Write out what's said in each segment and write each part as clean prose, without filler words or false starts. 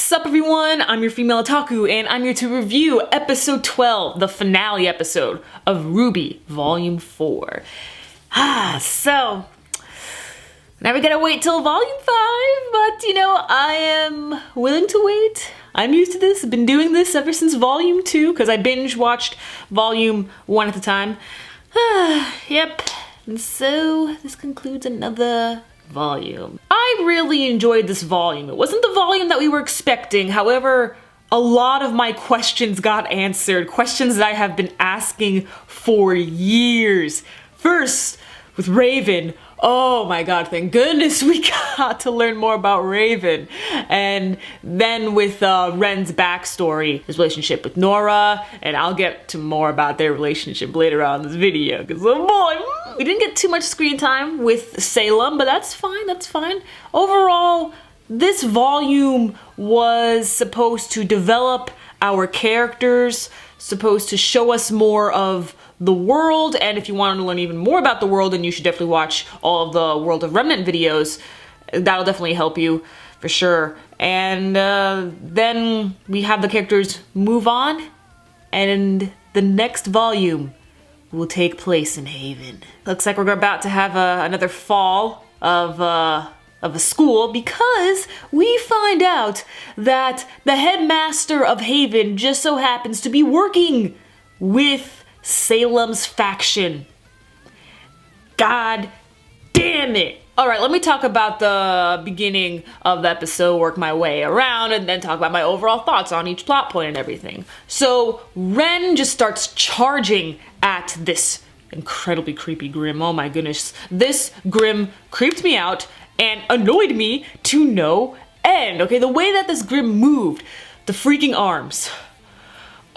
What's up everyone? I'm your female otaku and I'm here to review episode 12, the finale episode of RWBY Volume 4. So now we gotta wait till Volume 5, but you know, I am willing to wait. I'm used to this. I've been doing this ever since Volume 2 because I binge watched Volume 1 at the time. Yep. And so this concludes another volume. I really enjoyed this volume. It wasn't the volume that we were expecting. However, a lot of my questions got answered. Questions that I have been asking for years. First, with Raven. Oh my god, thank goodness we got to learn more about Raven. And then with Ren's backstory, his relationship with Nora, and I'll get to more about their relationship later on in this video, because oh boy, we didn't get too much screen time with Salem, but that's fine, that's fine. Overall, this volume was supposed to develop our characters, supposed to show us more of the world, and if you want to learn even more about the world, then you should definitely watch all of the World of Remnant videos. That'll definitely help you, for sure. And then we have the characters move on, and the next volume will take place in Haven. Looks like we're about to have another fall of a school, because we find out that the headmaster of Haven just so happens to be working with Salem's faction. God damn it. Alright, let me talk about the beginning of the episode, work my way around, and then talk about my overall thoughts on each plot point and everything. So, Ren just starts charging at this incredibly creepy Grimm. Oh my goodness. This Grimm creeped me out and annoyed me to no end. Okay, the way that this Grimm moved, the freaking arms.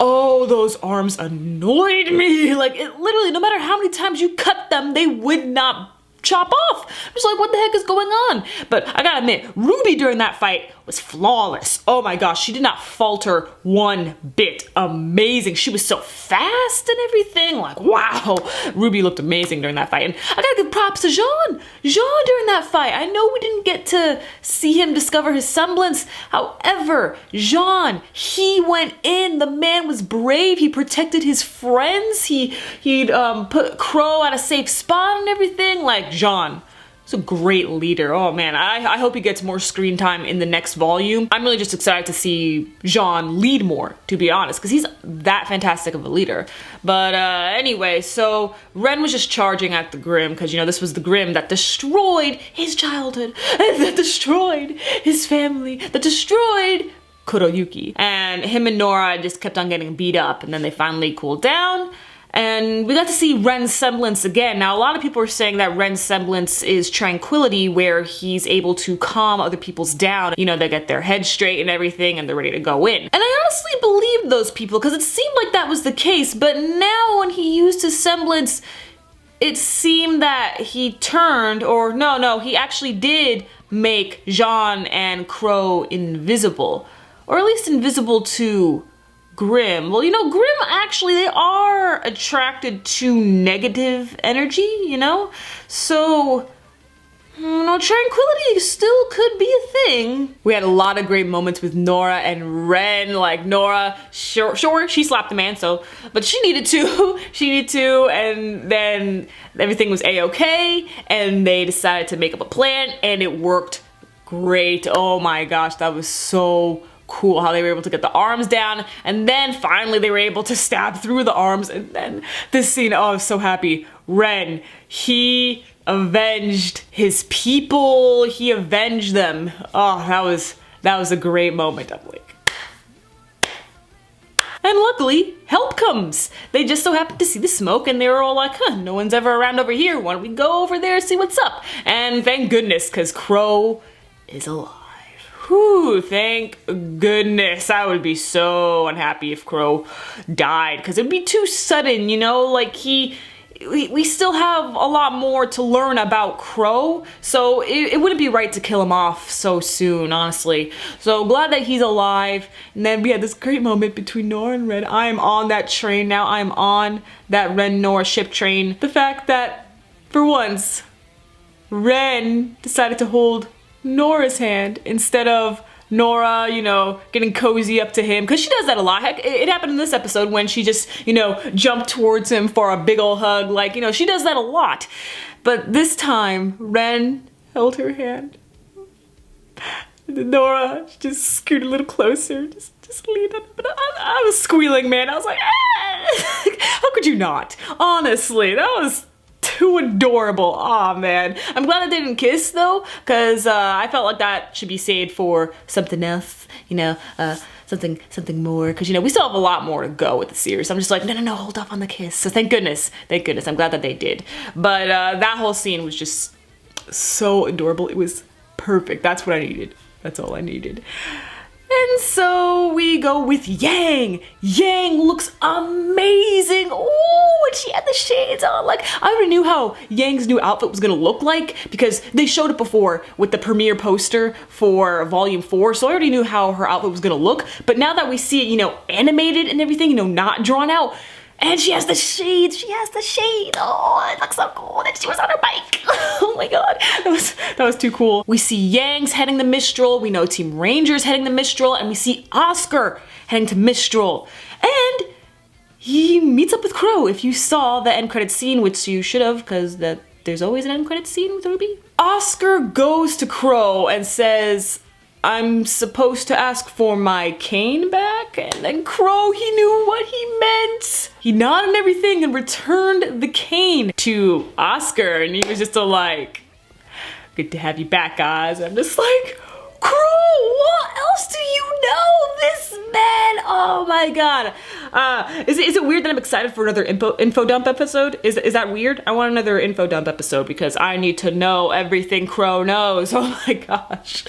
Oh, those arms annoyed me. Like, it literally, no matter how many times you cut them, they would not chop off. I'm just like, what the heck is going on? But I gotta admit, RWBY during that fight was flawless. Oh my gosh, she did not falter one bit. Amazing. She was so fast and everything. Like, wow. RWBY looked amazing during that fight. And I gotta give props to Jean. Jean during that fight. I know we didn't get to see him discover his semblance. However, Jean, he went in. The man was brave. He protected his friends. He'd put Crow at a safe spot and everything. Like, Jean. He's a great leader. Oh man, I hope he gets more screen time in the next volume. I'm really just excited to see Jean lead more, to be honest, because he's that fantastic of a leader. But anyway, so Ren was just charging at the Grimm, because you know, this was the Grimm that destroyed his childhood, that destroyed his family, that destroyed Kuroyuki. And him and Nora just kept on getting beat up, and then they finally cooled down. And we got to see Ren's semblance again. Now, a lot of people are saying that Ren's semblance is tranquility, where he's able to calm other people's down. You know, they get their head straight and everything, and they're ready to go in. And I honestly believed those people, because it seemed like that was the case. But now when he used his semblance, it seemed that he turned, or no, he actually did make Jean and Crow invisible. Or at least invisible to Grimm. Well, you know, Grimm actually, they are attracted to negative energy, you know? So, you know, tranquility still could be a thing. We had a lot of great moments with Nora and Ren. Like, Nora, sure, she slapped the man, so, but she needed to. She needed to, and then everything was a-okay, and they decided to make up a plan, and it worked great. Oh my gosh, that was so cool how they were able to get the arms down, and then finally they were able to stab through the arms. And then this scene, oh, I was so happy. Ren, he avenged his people. He avenged them. Oh, that was a great moment. I'm like, and luckily, help comes. They just so happened to see the smoke, and they were all like, huh, no one's ever around over here. Why don't we go over there and see what's up? And thank goodness, because Crow is alive. Whew, thank goodness. I would be so unhappy if Crow died, because it'd be too sudden, you know? Like, we still have a lot more to learn about Crow, so it wouldn't be right to kill him off so soon, honestly. So glad that he's alive. And then we had this great moment between Nora and Ren. I'm on that train now. I'm on that Ren-Nora ship train. The fact that, for once, Ren decided to hold Nora's hand instead of Nora, you know, getting cozy up to him, because she does that a lot. Heck, it happened in this episode when she just, you know, jumped towards him for a big ol' hug. Like, you know, she does that a lot. But this time, Ren held her hand. Nora just scooted a little closer, just leaned up. But I was squealing, man. I was like, ah! How could you not? Honestly, that was too adorable. Aw, man. I'm glad that they didn't kiss, though, because I felt like that should be saved for something else, you know, something more, because, you know, we still have a lot more to go with the series. I'm just like, no, hold off on the kiss. So thank goodness. I'm glad that they did. But that whole scene was just so adorable. It was perfect. That's what I needed. That's all I needed. And so we go with Yang. Yang looks amazing. Oh, and she had the shades on. Like, I already knew how Yang's new outfit was gonna look like because they showed it before with the premiere poster for Volume 4. So I already knew how her outfit was gonna look. But now that we see it, you know, animated and everything, you know, not drawn out, and she has the shades. Oh, it looks so cool. And she was on her bike. Oh my god, that was too cool. We see Yang's heading the Mistral. We know Team Ranger's heading the Mistral, and we see Oscar heading to Mistral. And he meets up with Crow. If you saw the end credit scene, which you should have, because there's always an end credit scene with RWBY. Oscar goes to Crow and says, I'm supposed to ask for my cane back? And then Crow, he knew what he meant. He nodded and everything and returned the cane to Oscar. And he was just like, good to have you back, guys. I'm just like, Crow, what else do you know? This man, oh my god. Is it weird that I'm excited for another info dump episode? Is that weird? I want another info dump episode because I need to know everything Crow knows. Oh my gosh.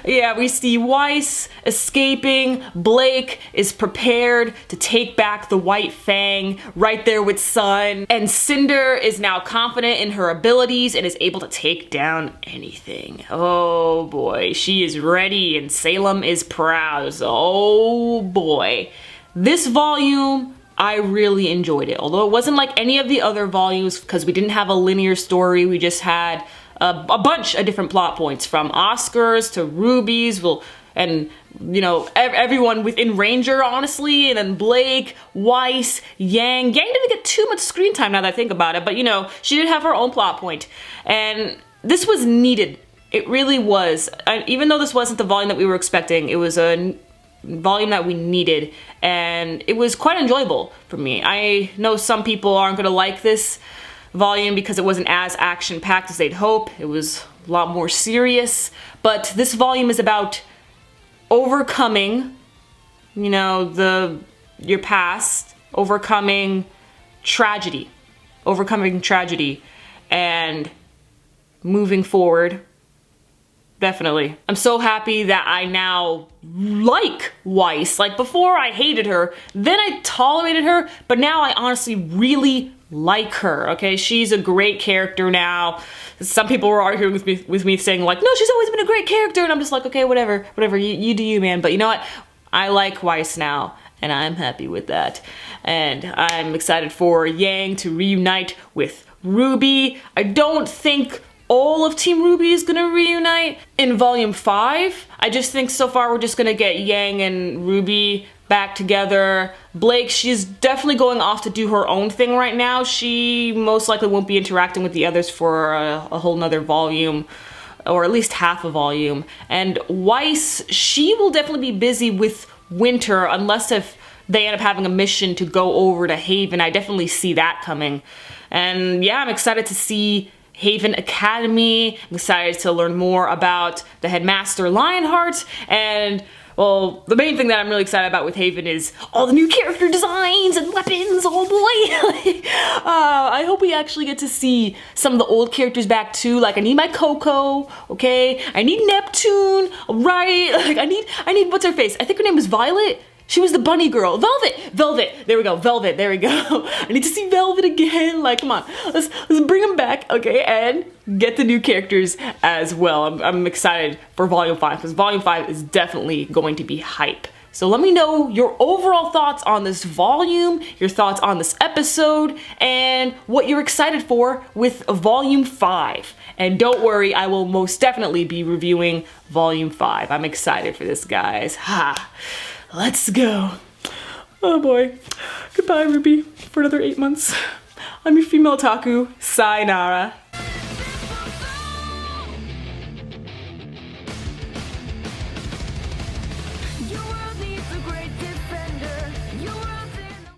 Yeah, we see Weiss escaping. Blake is prepared to take back the White Fang right there with Sun. And Cinder is now confident in her abilities and is able to take down anything. Oh boy, she is ready and Salem is proud. So, oh boy. This volume, I really enjoyed it. Although it wasn't like any of the other volumes because we didn't have a linear story. We just had a bunch of different plot points from Oscars to Ruby's, and you know, everyone within Ranger, honestly, and then Blake, Weiss, Yang. Yang didn't get too much screen time now that I think about it, but you know, she did have her own plot point. And this was needed. It really was. Even though this wasn't the volume that we were expecting, it was a volume that we needed, and it was quite enjoyable for me. I know some people aren't gonna like this volume because it wasn't as action-packed as they'd hope. It was a lot more serious, but this volume is about overcoming, you know, your past, overcoming tragedy, and moving forward. Definitely. I'm so happy that I now like Weiss. Like before I hated her, then I tolerated her, but now I honestly really like her, okay? She's a great character now. Some people were arguing with me saying like, no, she's always been a great character, and I'm just like, okay, whatever, you do you, man. But you know what? I like Weiss now, and I'm happy with that. And I'm excited for Yang to reunite with RWBY. I don't think all of Team RWBY is gonna reunite in Volume 5. I just think so far we're just gonna get Yang and RWBY back together. Blake, she's definitely going off to do her own thing right now. She most likely won't be interacting with the others for a whole nother volume, or at least half a volume. And Weiss, she will definitely be busy with Winter unless if they end up having a mission to go over to Haven. I definitely see that coming. And yeah, I'm excited to see Haven Academy. I'm excited to learn more about the headmaster Lionheart, and well, the main thing that I'm really excited about with Haven is all the new character designs and weapons. Oh boy. I hope we actually get to see some of the old characters back too. Like I need my Coco, okay? I need Neptune, right? Like I need what's her face? I think her name was Violet. She was the bunny girl. Velvet. There we go. Velvet. There we go. I need to see Velvet again. Like, come on. Let's bring them back, okay? And get the new characters as well. I'm excited for Volume 5 because Volume 5 is definitely going to be hype. So let me know your overall thoughts on this volume, your thoughts on this episode, and what you're excited for with volume 5. And don't worry, I will most definitely be reviewing volume 5. I'm excited for this, guys. Ha! Let's go. Oh boy. Goodbye, RWBY, for another 8 months. I'm your female otaku. Sayonara.